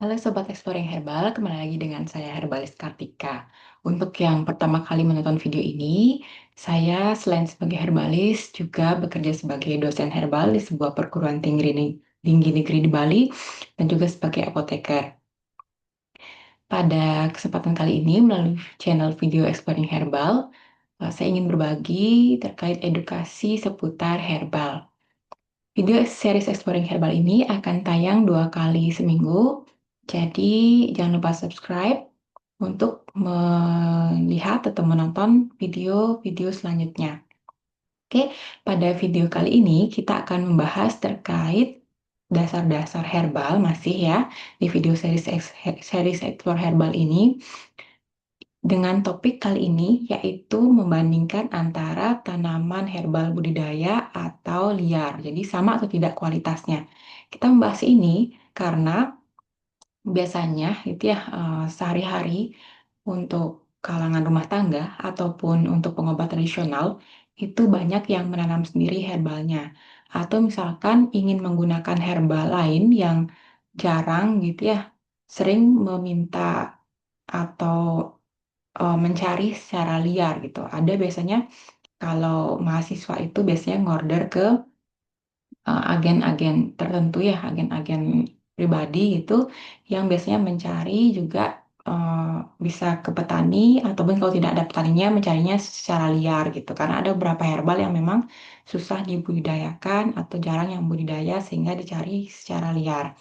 Halo Sobat Exploring Herbal, kembali lagi dengan saya Herbalis Kartika. Untuk yang pertama kali menonton video ini, saya selain sebagai herbalis juga bekerja sebagai dosen herbal di sebuah perguruan tinggi negeri di Bali dan juga sebagai apoteker. Pada kesempatan kali ini melalui channel video Exploring Herbal, saya ingin berbagi terkait edukasi seputar herbal. Video series Exploring Herbal ini akan tayang 2 kali seminggu, jadi jangan lupa subscribe untuk melihat atau menonton video-video selanjutnya. Oke, pada video kali ini kita akan membahas terkait dasar-dasar herbal masih ya di video series Explore Herbal ini dengan topik kali ini yaitu membandingkan antara tanaman herbal budidaya atau liar. Jadi sama atau tidak kualitasnya. Kita membahas ini karena biasanya itu ya sehari-hari untuk kalangan rumah tangga ataupun untuk pengobat tradisional itu banyak yang menanam sendiri herbalnya. Atau misalkan ingin menggunakan herbal lain yang jarang gitu ya, sering meminta atau mencari secara liar gitu. Ada biasanya kalau mahasiswa itu biasanya ngorder ke agen-agen tertentu ya, agen-agen pribadi gitu yang biasanya mencari juga eh, bisa ke petani ataupun kalau tidak ada petaninya mencarinya secara liar gitu. Karena ada beberapa herbal yang memang susah dibudidayakan atau jarang yang budidaya sehingga dicari secara liar.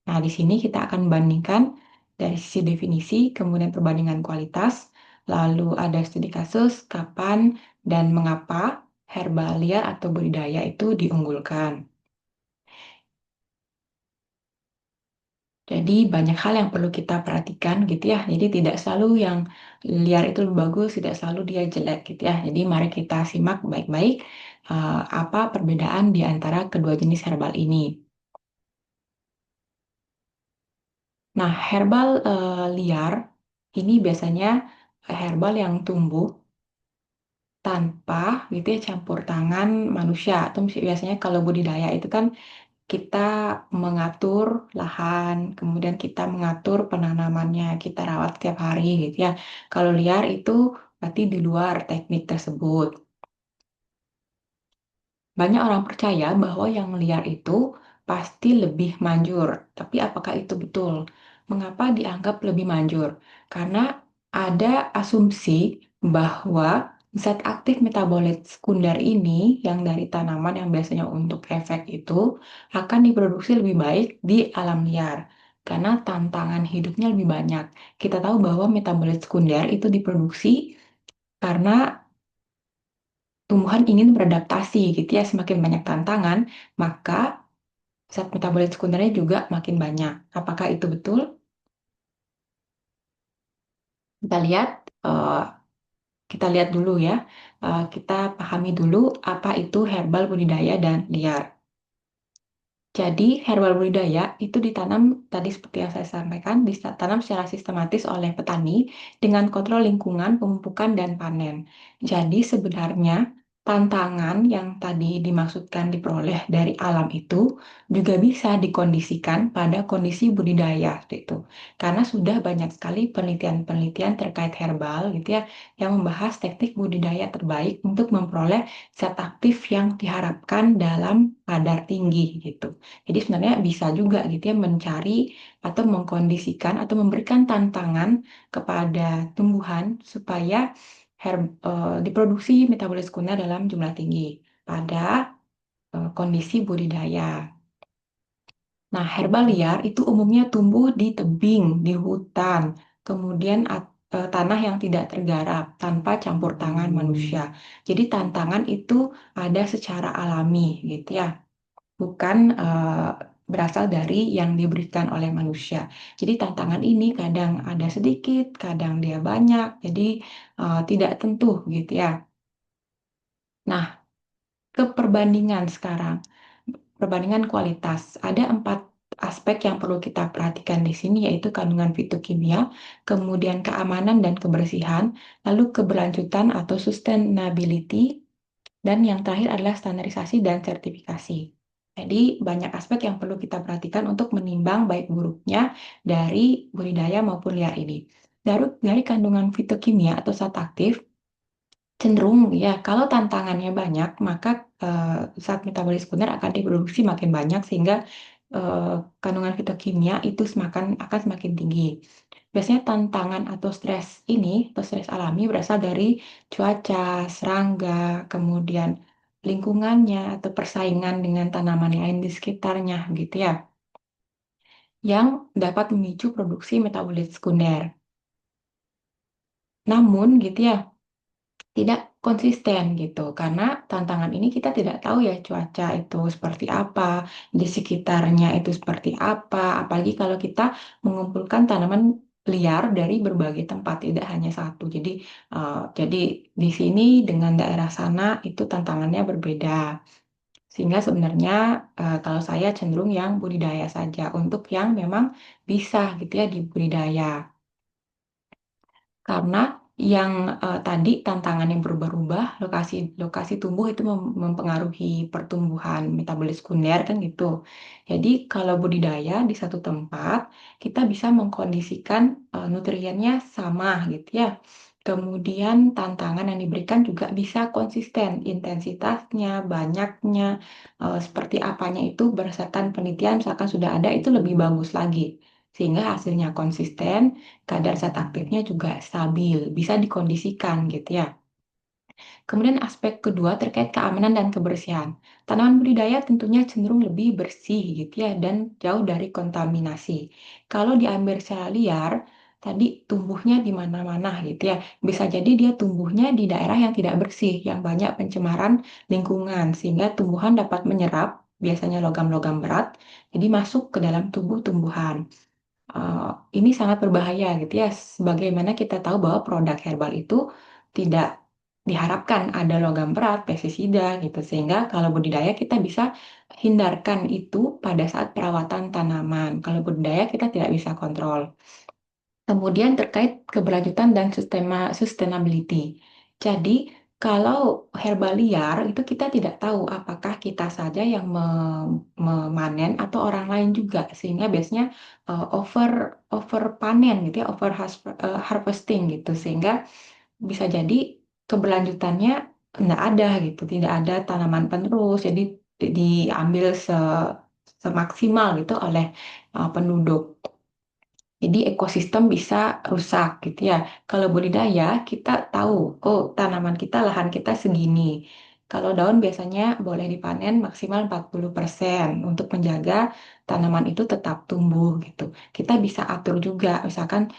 Nah, di sini kita akan membandingkan dari sisi definisi, kemudian perbandingan kualitas, lalu ada studi kasus, kapan dan mengapa herbal liar atau budidaya itu diunggulkan. Jadi banyak hal yang perlu kita perhatikan gitu ya. Jadi tidak selalu yang liar itu lebih bagus, tidak selalu dia jelek gitu ya. Jadi mari kita simak baik-baik apa perbedaan di antara kedua jenis herbal ini. Nah, herbal liar ini biasanya herbal yang tumbuh tanpa gitu ya campur tangan manusia. Atau biasanya kalau budidaya itu kan kita mengatur lahan, kemudian kita mengatur penanamannya, kita rawat setiap hari gitu ya. Kalau liar itu berarti di luar teknik tersebut. Banyak orang percaya bahwa yang liar itu pasti lebih manjur. Tapi apakah itu betul? Mengapa dianggap lebih manjur? Karena ada asumsi bahwa zat aktif metabolit sekunder ini yang dari tanaman yang biasanya untuk efek itu akan diproduksi lebih baik di alam liar. Karena tantangan hidupnya lebih banyak. Kita tahu bahwa metabolit sekunder itu diproduksi karena tumbuhan ingin beradaptasi gitu ya, semakin banyak tantangan, maka zat metabolit sekundernya juga makin banyak. Apakah itu betul? Kita lihat, eh, kita lihat dulu ya. Kita pahami dulu apa itu herbal budidaya dan liar. Jadi, herbal budidaya itu ditanam tadi seperti yang saya sampaikan, ditanam secara sistematis oleh petani dengan kontrol lingkungan, pemupukan, dan panen. Jadi, sebenarnya tantangan yang tadi dimaksudkan diperoleh dari alam itu juga bisa dikondisikan pada kondisi budidaya seperti itu. Karena sudah banyak sekali penelitian-penelitian terkait herbal gitu ya, yang membahas teknik budidaya terbaik untuk memperoleh zat aktif yang diharapkan dalam kadar tinggi gitu. Jadi sebenarnya bisa juga gitu ya mencari atau mengkondisikan atau memberikan tantangan kepada tumbuhan supaya diproduksi metabolisme sekunder dalam jumlah tinggi pada kondisi budidaya. Nah, herbal liar itu umumnya tumbuh di tebing, di hutan, kemudian tanah yang tidak tergarap tanpa campur tangan manusia. Jadi tantangan itu ada secara alami gitu ya, bukan berasal dari yang diberikan oleh manusia. Jadi tantangan ini kadang ada sedikit, kadang dia banyak, jadi tidak tentu gitu ya. Nah, ke perbandingan sekarang, perbandingan kualitas. Ada 4 aspek yang perlu kita perhatikan di sini, yaitu kandungan fitokimia, kemudian keamanan dan kebersihan, lalu keberlanjutan atau sustainability, dan yang terakhir adalah standarisasi dan sertifikasi. Jadi banyak aspek yang perlu kita perhatikan untuk menimbang baik buruknya dari budidaya maupun liar ini. Dari kandungan fitokimia atau zat aktif, cenderung ya kalau tantangannya banyak, maka zat metabolis sekunder akan diproduksi makin banyak sehingga eh, kandungan fitokimia itu akan semakin tinggi. Biasanya tantangan atau stres ini, atau stres alami berasal dari cuaca, serangga, kemudian lingkungannya atau persaingan dengan tanaman lain di sekitarnya gitu ya, yang dapat memicu produksi metabolit sekunder. Namun gitu ya, tidak konsisten gitu, karena tantangan ini kita tidak tahu ya cuaca itu seperti apa, di sekitarnya itu seperti apa, apalagi kalau kita mengumpulkan tanaman liar dari berbagai tempat, tidak hanya satu. Jadi di sini dengan daerah sana itu tantangannya berbeda. Sehingga sebenarnya kalau saya cenderung yang budidaya saja untuk yang memang bisa gitu ya dibudidaya. Karena yang tadi tantangan yang berubah-ubah, lokasi lokasi tumbuh itu mempengaruhi pertumbuhan metabolis sekunder kan gitu. Jadi kalau budidaya di satu tempat, kita bisa mengkondisikan nutriennya sama gitu ya. Kemudian tantangan yang diberikan juga bisa konsisten, intensitasnya, banyaknya, seperti apanya itu berdasarkan penelitian misalkan sudah ada itu lebih bagus lagi. Sehingga hasilnya konsisten, kadar zat aktifnya juga stabil, bisa dikondisikan gitu ya. Kemudian aspek kedua terkait keamanan dan kebersihan. Tanaman budidaya tentunya cenderung lebih bersih gitu ya dan jauh dari kontaminasi. Kalau diambil secara liar, tadi tumbuhnya di mana-mana gitu ya. Bisa jadi dia tumbuhnya di daerah yang tidak bersih, yang banyak pencemaran lingkungan sehingga tumbuhan dapat menyerap biasanya logam-logam berat, jadi masuk ke dalam tubuh tumbuhan. Uh, ini sangat berbahaya gitu ya. Sebagaimana kita tahu bahwa produk herbal itu tidak diharapkan ada logam berat, pestisida gitu. Sehingga kalau budidaya kita bisa hindarkan itu pada saat perawatan tanaman. Kalau budidaya kita tidak bisa kontrol. Kemudian terkait keberlanjutan dan sustainability. Jadi, kalau herbal liar itu kita tidak tahu apakah kita saja yang memanen atau orang lain juga, sehingga biasanya over over panen gitu ya, harvesting gitu, sehingga bisa jadi keberlanjutannya tidak ada gitu, tidak ada tanaman penerus, jadi diambil semaksimal gitu oleh penduduk. Jadi ekosistem bisa rusak gitu ya. Kalau budidaya kita tahu, oh tanaman kita, lahan kita segini. Kalau daun biasanya boleh dipanen maksimal 40% untuk menjaga tanaman itu tetap tumbuh gitu. Kita bisa atur juga, misalkan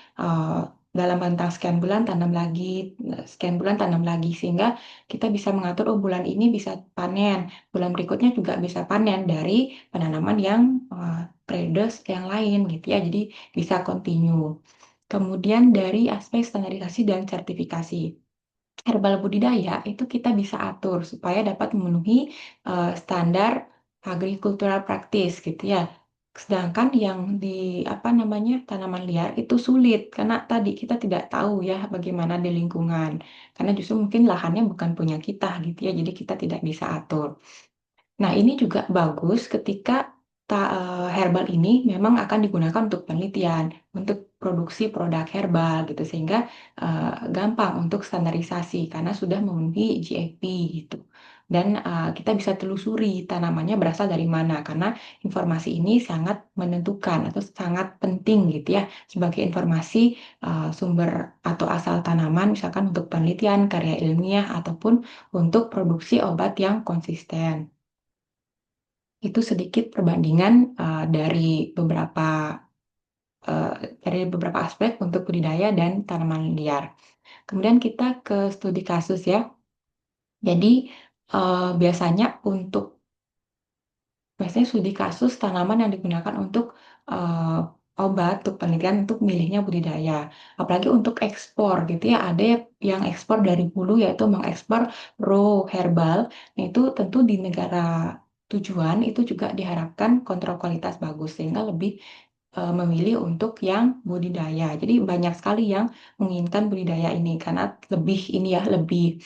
dalam rentang sekian bulan tanam lagi, sekian bulan tanam lagi, sehingga kita bisa mengatur, oh bulan ini bisa panen, bulan berikutnya juga bisa panen dari penanaman yang periode yang lain gitu ya. Jadi bisa continue. Kemudian dari aspek standarisasi dan sertifikasi. Herbal budidaya itu kita bisa atur supaya dapat memenuhi standar agricultural practice gitu ya. Sedangkan yang di apa namanya tanaman liar itu sulit karena tadi kita tidak tahu ya bagaimana di lingkungan. Karena justru mungkin lahannya bukan punya kita gitu ya. Jadi kita tidak bisa atur. Nah, ini juga bagus ketika herbal ini memang akan digunakan untuk penelitian, untuk produksi produk herbal gitu, sehingga gampang untuk standarisasi karena sudah memenuhi GAP gitu. Dan kita bisa telusuri tanamannya berasal dari mana, karena informasi ini sangat menentukan atau sangat penting gitu ya, sebagai informasi sumber atau asal tanaman, misalkan untuk penelitian, karya ilmiah, ataupun untuk produksi obat yang konsisten. Itu sedikit perbandingan beberapa uh, dari beberapa aspek untuk budidaya dan tanaman liar. Kemudian kita ke studi kasus ya. Jadi biasanya untuk biasanya studi kasus tanaman yang digunakan untuk obat, untuk penelitian, untuk milihnya budidaya. Apalagi untuk ekspor gitu ya, ada yang ekspor dari hulu yaitu mengekspor raw herbal. Nah, itu tentu di negara tujuan itu juga diharapkan kontrol kualitas bagus sehingga lebih memilih untuk yang budidaya. Jadi banyak sekali yang menginginkan budidaya ini karena lebih ini ya, lebih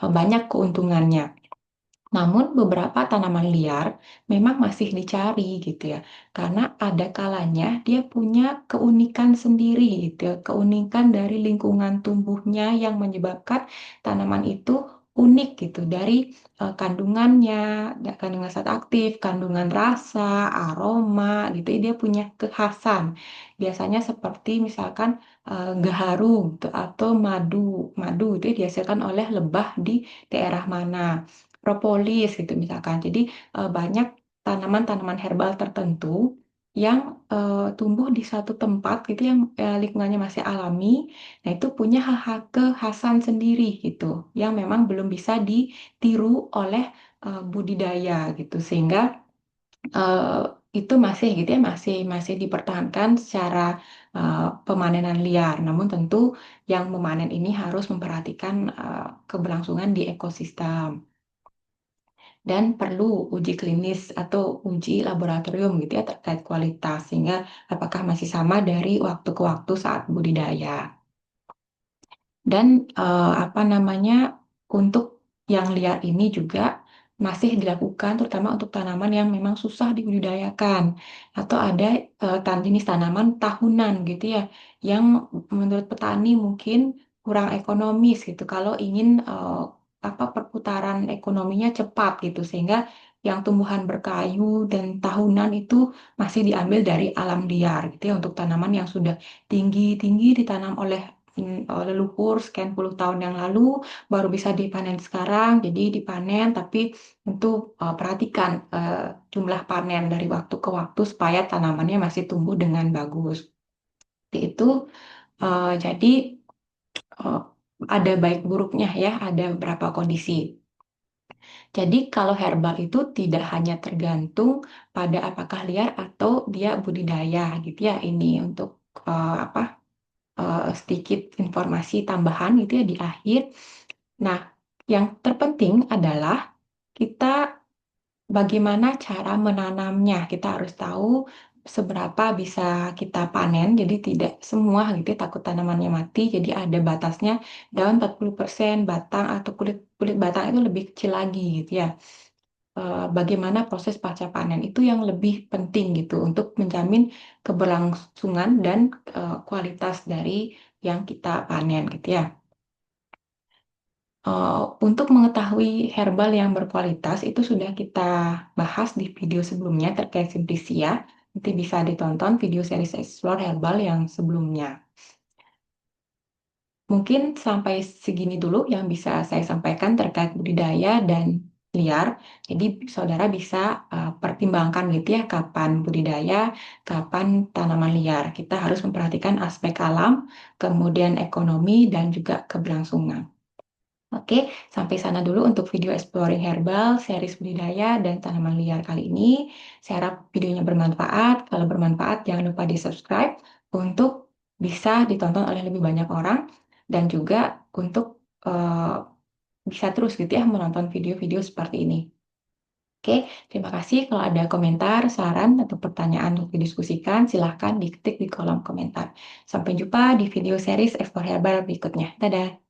banyak keuntungannya. Namun beberapa tanaman liar memang masih dicari gitu ya, karena ada kalanya dia punya keunikan sendiri gitu ya, keunikan dari lingkungan tumbuhnya yang menyebabkan tanaman itu unik gitu dari kandungannya, kandungan zat aktif, kandungan rasa, aroma gitu, ya, dia punya kekhasan. Biasanya seperti misalkan gaharu gitu, atau madu, madu itu dihasilkan oleh lebah di daerah mana, propolis gitu misalkan. Jadi banyak tanaman-tanaman herbal tertentu yang tumbuh di satu tempat gitu yang lingkungannya masih alami. Nah, itu punya hak kekhasan sendiri gitu yang memang belum bisa ditiru oleh budidaya gitu. Sehingga eh, itu masih gitu ya, masih masih dipertahankan secara pemanenan liar. Namun tentu yang memanen ini harus memperhatikan keberlangsungan di ekosistem dan perlu uji klinis atau uji laboratorium gitu ya terkait kualitas sehingga apakah masih sama dari waktu ke waktu saat budidaya. Dan apa namanya, untuk yang liar ini juga masih dilakukan terutama untuk tanaman yang memang susah dibudidayakan atau ada jenis tanaman tahunan gitu ya yang menurut petani mungkin kurang ekonomis gitu kalau ingin apa perputaran ekonominya cepat gitu sehingga yang tumbuhan berkayu dan tahunan itu masih diambil dari alam liar gitu ya untuk tanaman yang sudah tinggi-tinggi ditanam oleh leluhur sekian puluh tahun yang lalu baru bisa dipanen sekarang. Jadi dipanen tapi tentu perhatikan jumlah panen dari waktu ke waktu supaya tanamannya masih tumbuh dengan bagus. Seperti itu. Jadi eh, ada baik buruknya ya, ada beberapa kondisi. Jadi kalau herbal itu tidak hanya tergantung pada apakah liar atau dia budidaya gitu ya. Ini untuk apa sedikit informasi tambahan gitu ya di akhir. Nah, yang terpenting adalah kita bagaimana cara menanamnya. Kita harus tahu seberapa bisa kita panen. Jadi tidak semua gitu ya, takut tanamannya mati. Jadi ada batasnya daun 40%, batang atau kulit kulit batang itu lebih kecil lagi gitu ya. Bagaimana proses pasca panen itu yang lebih penting gitu untuk menjamin keberlangsungan dan kualitas dari yang kita panen gitu ya. Untuk mengetahui herbal yang berkualitas itu sudah kita bahas di video sebelumnya terkait Simplicia. Nanti bisa ditonton video series Explore Herbal yang sebelumnya. Mungkin sampai segini dulu yang bisa saya sampaikan terkait budidaya dan liar. Jadi saudara bisa pertimbangkan gitu ya kapan budidaya, kapan tanaman liar. Kita harus memperhatikan aspek alam, kemudian ekonomi dan juga keberlangsungan. Oke, sampai sana dulu untuk video exploring herbal, series budidaya, dan tanaman liar kali ini. Saya harap videonya bermanfaat. Kalau bermanfaat, jangan lupa di-subscribe untuk bisa ditonton oleh lebih banyak orang dan juga untuk bisa terus gitu ya menonton video-video seperti ini. Oke, terima kasih. Kalau ada komentar, saran, atau pertanyaan untuk didiskusikan, silahkan diketik di kolom komentar. Sampai jumpa di video series Explore Herbal berikutnya. Dadah!